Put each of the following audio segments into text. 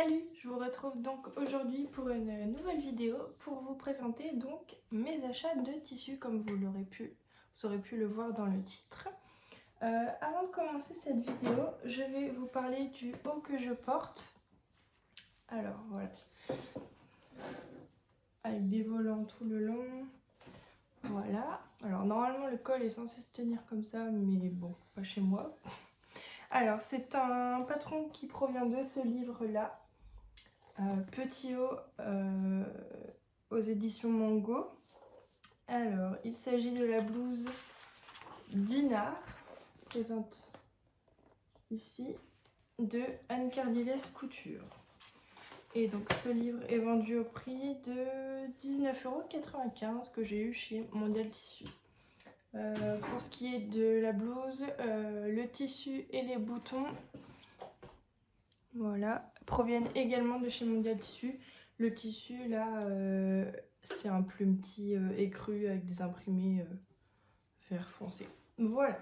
Salut, je vous retrouve donc aujourd'hui pour une nouvelle vidéo pour vous présenter donc mes achats de tissus comme vous aurez pu le voir dans le titre. Avant de commencer cette vidéo, je vais vous parler du haut que je porte. Alors voilà, avec des volants tout le long. Voilà, alors normalement le col est censé se tenir comme ça, mais bon, pas chez moi. Alors c'est un patron qui provient de ce livre-là. Petit haut aux éditions Mango. Alors, il s'agit de la blouse Dinard, présente ici, de Anne Cardilès Couture. Et donc ce livre est vendu au prix de 19,95 € que j'ai eu chez Mondial Tissu. Pour ce qui est de la blouse, le tissu et les boutons, voilà, proviennent également de chez Mondial Tissu. Le tissu là, c'est un plumetis écru avec des imprimés vert foncé. Voilà.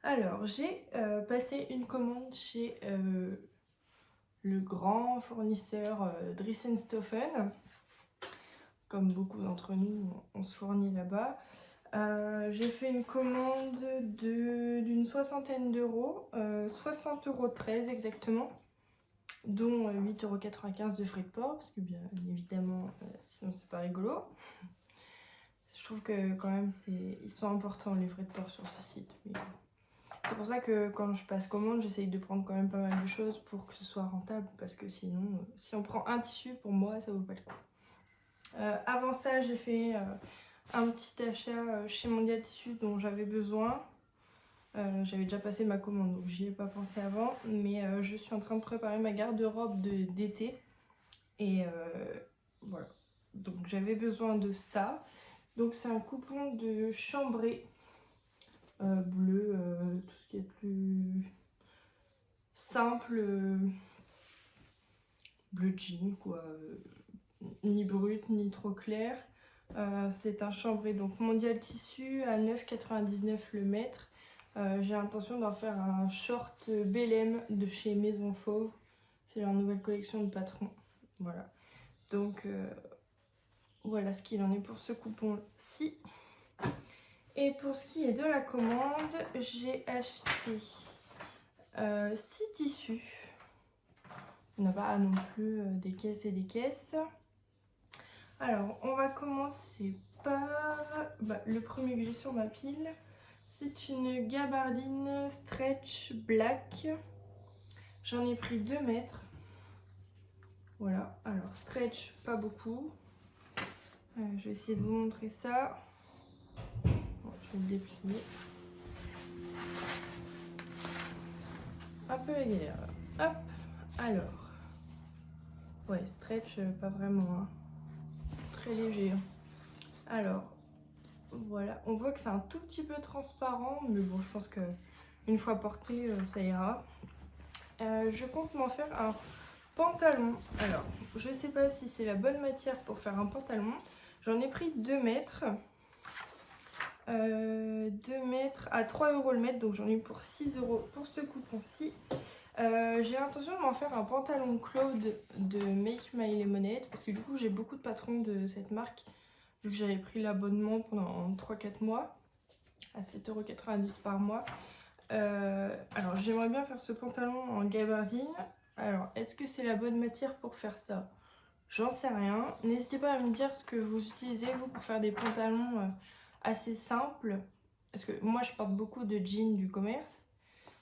Alors j'ai passé une commande chez le grand fournisseur Driessen-Stauffen. Comme beaucoup d'entre nous, on se fournit là-bas. J'ai fait une commande d'une soixantaine d'euros, 60,13 € exactement, dont 8,95 € de frais de port, parce que bien évidemment, sinon c'est pas rigolo. Je trouve que quand même, ils sont importants les frais de port sur ce site. Mais c'est pour ça que quand je passe commande, j'essaye de prendre quand même pas mal de choses pour que ce soit rentable, parce que sinon, si on prend un tissu, pour moi, ça vaut pas le coup. Avant ça, j'ai fait un petit achat chez Mondial Tissu dont j'avais besoin. J'avais déjà passé ma commande, donc j'y ai pas pensé avant, mais je suis en train de préparer ma garde-robe d'été. Et voilà, donc j'avais besoin de ça. Donc c'est un coupon de chambré bleu, tout ce qui est plus simple, bleu jean quoi, ni brut ni trop clair. C'est un chambré donc Mondial Tissu à 9,99 € le mètre. J'ai l'intention d'en faire un short BLM de chez Maison Fauve. C'est leur nouvelle collection de patrons. Voilà. Donc voilà ce qu'il en est pour ce coupon-ci. Et pour ce qui est de la commande, j'ai acheté 6 tissus. On n'a pas non plus des caisses et des caisses. Alors, on va commencer par le premier que j'ai sur ma pile. C'est une gabardine stretch black. J'en ai pris 2 mètres. Voilà, alors stretch, pas beaucoup. Je vais essayer de vous montrer ça. Bon, je vais le déplier. Un peu la galère. Hop, alors. Ouais, stretch, pas vraiment. Hein. Très léger. Hein. Alors, voilà. On voit que c'est un tout petit peu transparent, mais bon, je pense que une fois porté, ça ira. Je compte m'en faire un pantalon. Alors, je sais pas si c'est la bonne matière pour faire un pantalon. J'en ai pris 2 mètres. 2 mètres à 3 € le mètre, donc j'en ai eu pour 6 € pour ce coupon-ci. J'ai l'intention de m'en faire un pantalon Claude de Make My Lemonade, parce que du coup j'ai beaucoup de patrons de cette marque, vu que j'avais pris l'abonnement pendant 3-4 mois, à 7,90 € par mois. Alors j'aimerais bien faire ce pantalon en gabardine. Alors est-ce que c'est la bonne matière pour faire ça? J'en sais rien. N'hésitez pas à me dire ce que vous utilisez vous pour faire des pantalons assez simples. Parce que moi je porte beaucoup de jeans du commerce.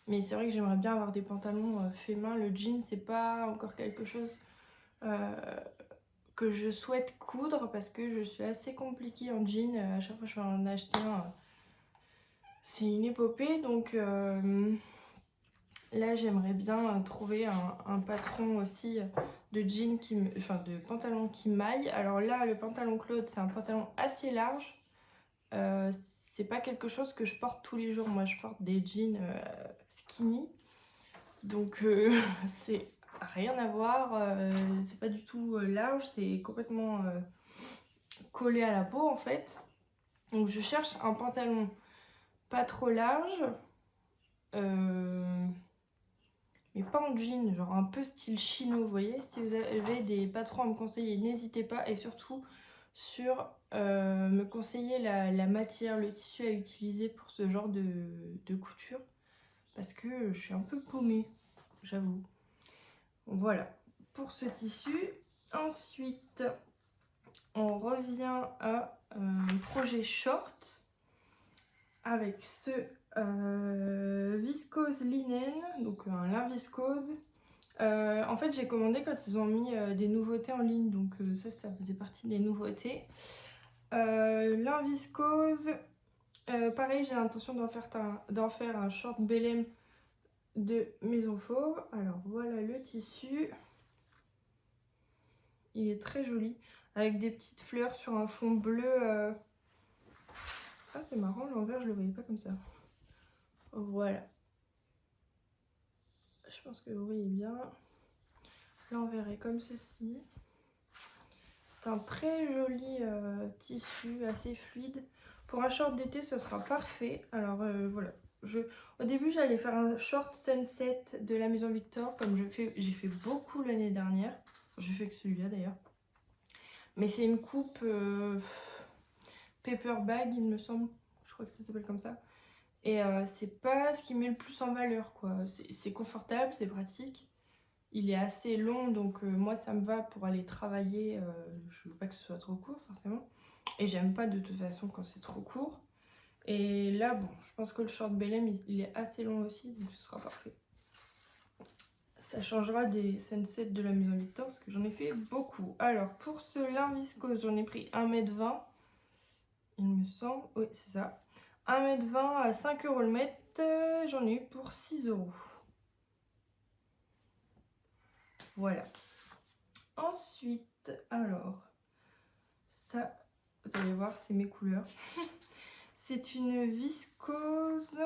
Mais c'est vrai que j'aimerais bien avoir des pantalons faits main. Le jean c'est pas encore quelque chose que je souhaite coudre. Parce que je suis assez compliquée en jean. À chaque fois que je vais en acheter un, c'est une épopée. Donc là j'aimerais bien trouver un patron aussi de jean de pantalon qui maille. Alors là le pantalon Claude c'est un pantalon assez large. C'est pas quelque chose que je porte tous les jours. Moi je porte des jeans skinny. Donc c'est rien à voir. C'est pas du tout large. C'est complètement collé à la peau en fait. Donc je cherche un pantalon pas trop large. mais pas en jean, genre un peu style chino, vous voyez. Si vous avez des patrons à me conseiller, n'hésitez pas. Et surtout sur me conseiller la matière, le tissu à utiliser pour ce genre de couture. Parce que je suis un peu paumée, j'avoue. Voilà pour ce tissu. Ensuite, on revient à projet short avec ce viscose linen, donc un lin viscose. En fait, j'ai commandé quand ils ont mis des nouveautés en ligne, donc ça faisait partie des nouveautés. Lin viscose, pareil, j'ai l'intention d'en faire un short Bellem de Maison Fauve. Alors voilà le tissu. Il est très joli, avec des petites fleurs sur un fond bleu. Ah, c'est marrant, l'envers, je le voyais pas comme ça. Voilà. Je pense que vous voyez bien. L'envers est comme ceci. C'est un très joli tissu, assez fluide. Pour un short d'été, ce sera parfait. Alors voilà. Au début, j'allais faire un short sunset de la Maison Victor, comme j'ai fait beaucoup l'année dernière. J'ai fait que celui-là d'ailleurs. Mais c'est une coupe paper bag, il me semble. Je crois que ça s'appelle comme ça. Et c'est pas ce qui met le plus en valeur, quoi. C'est confortable, c'est pratique. Il est assez long, donc moi ça me va pour aller travailler. Je veux pas que ce soit trop court, forcément. Et j'aime pas de toute façon quand c'est trop court. Et là, bon, je pense que le short Bellem, il est assez long aussi, donc ce sera parfait. Ça changera des sunsets de la Maison Victor, parce que j'en ai fait beaucoup. Alors, pour ce lin viscose, j'en ai pris 1,20 m. Il me semble, oui, c'est ça. 1,20 m à 5 € le mètre, j'en ai eu pour 6 €. Voilà. Ensuite, alors, ça, vous allez voir, c'est mes couleurs. C'est une viscose.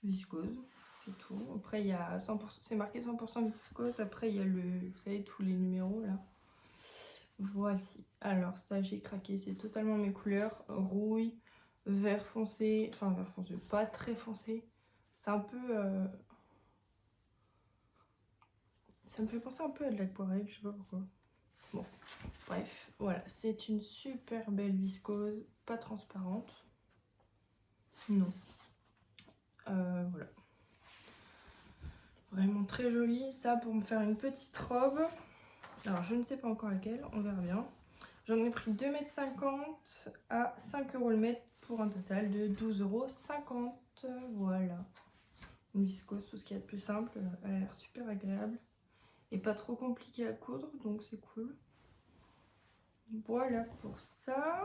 Viscose, c'est tout. Après, il y a 100%, c'est marqué 100% viscose. Après, il y a vous savez, tous les numéros là. Voici. Alors, ça, j'ai craqué. C'est totalement mes couleurs. Rouille, vert foncé. Enfin, vert foncé, pas très foncé. C'est un peu. Ça me fait penser un peu à de l'aquarelle, je sais pas pourquoi. Bon, bref, voilà. C'est une super belle viscose, pas transparente. Non. Voilà. Vraiment très jolie. Ça, pour me faire une petite robe. Alors, je ne sais pas encore laquelle, on verra bien. J'en ai pris 2,50 m à 5 € le mètre pour un total de 12,50 €. Voilà. Une viscose, tout ce qu'il y a de plus simple. Elle a l'air super agréable. Et pas trop compliqué à coudre, donc c'est cool. Voilà pour ça.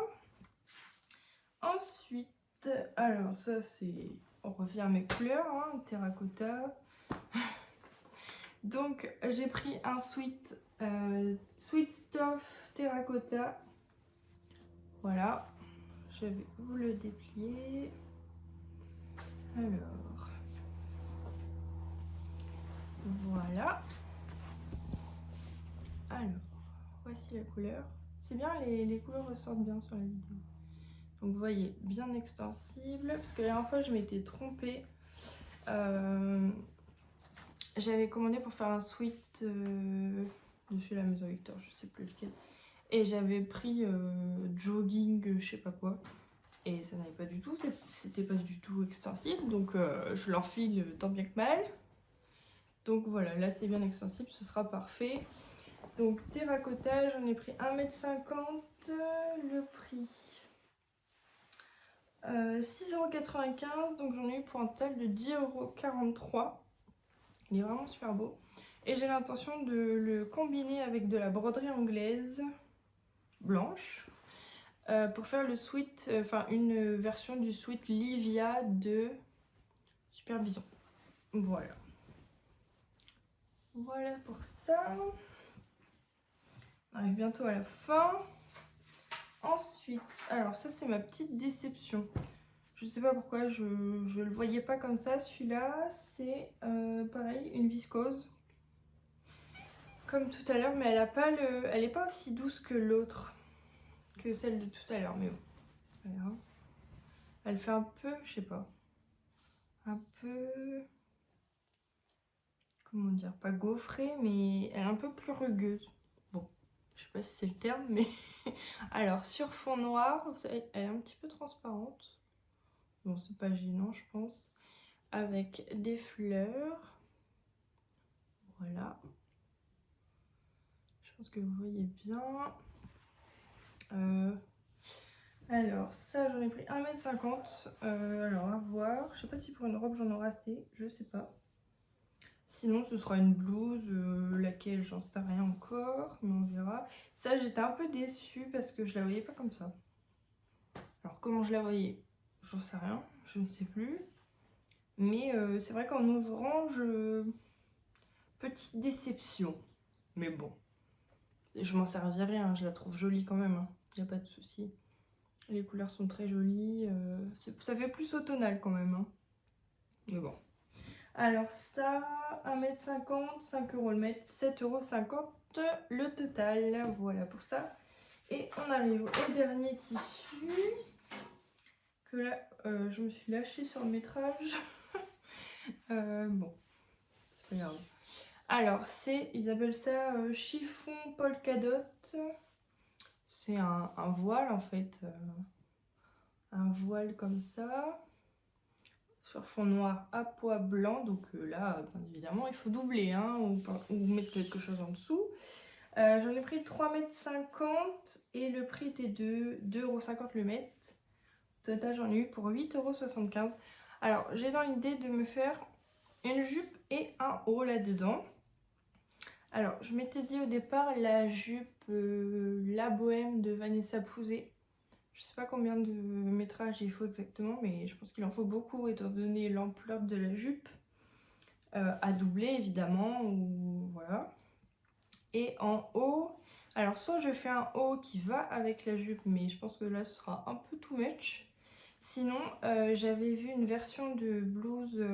Ensuite, alors ça c'est... On revient à mes couleurs, hein, terracotta. Donc j'ai pris un sweat stuff terracotta. Voilà, je vais vous le déplier. Alors, voilà. Alors, voici la couleur. C'est bien, les couleurs ressortent bien sur la vidéo. Donc vous voyez, bien extensible. Parce que la dernière fois, je m'étais trompée. J'avais commandé pour faire un sweat de chez la Maison Victor, je sais plus lequel. Et j'avais pris jogging, je sais pas quoi. Et ça n'allait pas du tout, c'était pas du tout extensible. Donc je l'enfile tant bien que mal. Donc voilà, là c'est bien extensible, ce sera parfait. Donc terracotta, j'en ai pris 1,50 m, le prix 6,95 €, donc j'en ai eu pour un total de 10,43 €. Il est vraiment super beau. Et j'ai l'intention de le combiner avec de la broderie anglaise blanche pour faire le sweat, enfin une version du sweat Livia de Super Bison. Voilà. Voilà pour ça. On arrive bientôt à la fin. Ensuite, alors ça c'est ma petite déception. Je sais pas pourquoi, je le voyais pas comme ça. Celui-là, c'est pareil, une viscose. Comme tout à l'heure, mais elle est pas aussi douce que l'autre, que celle de tout à l'heure. Mais bon, c'est pas grave. Elle fait un peu, je sais pas, un peu comment dire, pas gaufrée, mais elle est un peu plus rugueuse. Bon, je sais pas si c'est le terme, mais alors sur fond noir, elle est un petit peu transparente. Bon, c'est pas gênant, je pense. Avec des fleurs. Voilà. Je pense que vous voyez bien. Alors, ça, j'en ai pris 1,50 m. Alors, à voir. Je sais pas si pour une robe, j'en aurai assez. Je sais pas. Sinon, ce sera une blouse, laquelle j'en sais rien encore, mais on verra. Ça, j'étais un peu déçue parce que je la voyais pas comme ça. Alors, comment je la voyais? J'en sais rien, je ne sais plus. Mais c'est vrai qu'en ouvrant, petite déception. Mais bon, je m'en servirai, hein, je la trouve jolie quand même. Il n'y a pas de souci. Les couleurs sont très jolies. Ça fait plus automnal quand même. Hein. Mais bon. Alors ça, 1,50 m, 5 € le mètre, 7,50 € le total. Voilà pour ça. Et on arrive au dernier tissu. Que là, je me suis lâchée sur le métrage. Bon, c'est pas grave. Alors, ils appellent ça chiffon polka dot. C'est un voile en fait. Un voile comme ça. Sur fond noir à pois blanc. Donc là, bien évidemment, il faut doubler hein, ou mettre quelque chose en dessous. J'en ai pris 3,50 m et le prix était de 2,50 € le mètre. Au total, j'en ai eu pour 8,75 €. Alors, j'ai dans l'idée de me faire une jupe et un haut là-dedans. Alors, je m'étais dit au départ la jupe La Bohème de Vanessa Pouzet. Je sais pas combien de métrage il faut exactement, mais je pense qu'il en faut beaucoup étant donné l'ampleur de la jupe. À doubler évidemment, ou voilà. Et en haut, alors soit je fais un haut qui va avec la jupe, mais je pense que là ce sera un peu too much. Sinon, j'avais vu une version de blouse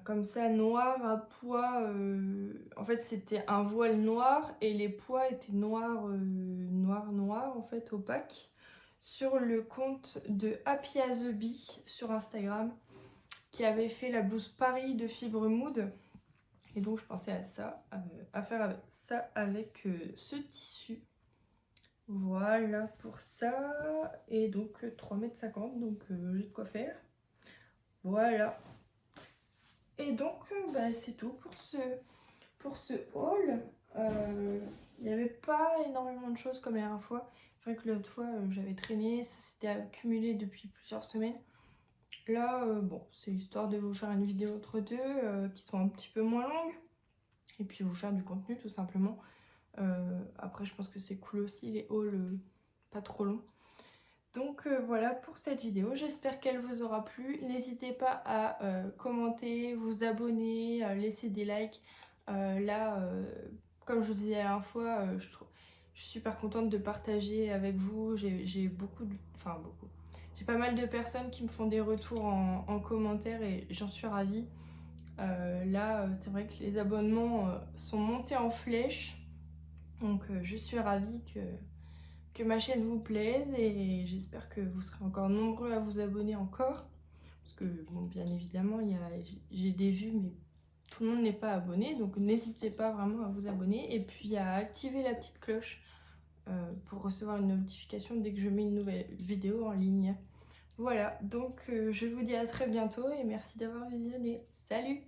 comme ça, noir à pois. En fait, c'était un voile noir et les pois étaient noirs, noir en fait, opaque. Sur le compte de Happy as a Bee sur Instagram, qui avait fait la blouse Paris de Fibre Mood. Et donc, je pensais à ça, à faire ça avec ce tissu. Voilà pour ça. Et donc 3,50 m, donc j'ai de quoi faire. Voilà. Et donc c'est tout pour ce haul. Il n'y avait pas énormément de choses comme la dernière fois. C'est vrai que l'autre fois j'avais traîné, ça s'était accumulé depuis plusieurs semaines. Là, bon, c'est histoire de vous faire une vidéo entre deux qui sont un petit peu moins longues. Et puis vous faire du contenu tout simplement. Après, je pense que c'est cool aussi les hauls pas trop longs. Donc voilà pour cette vidéo, j'espère qu'elle vous aura plu. N'hésitez pas à commenter, vous abonner, laisser des likes. Comme je vous disais la dernière fois, je suis super contente de partager avec vous. J'ai J'ai pas mal de personnes qui me font des retours en commentaire et j'en suis ravie. C'est vrai que les abonnements sont montés en flèche. Donc je suis ravie que ma chaîne vous plaise et j'espère que vous serez encore nombreux à vous abonner encore. Parce que bon, bien évidemment, j'ai des vues, mais tout le monde n'est pas abonné. Donc n'hésitez pas vraiment à vous abonner et puis à activer la petite cloche pour recevoir une notification dès que je mets une nouvelle vidéo en ligne. Voilà, donc je vous dis à très bientôt et merci d'avoir visionné. Salut!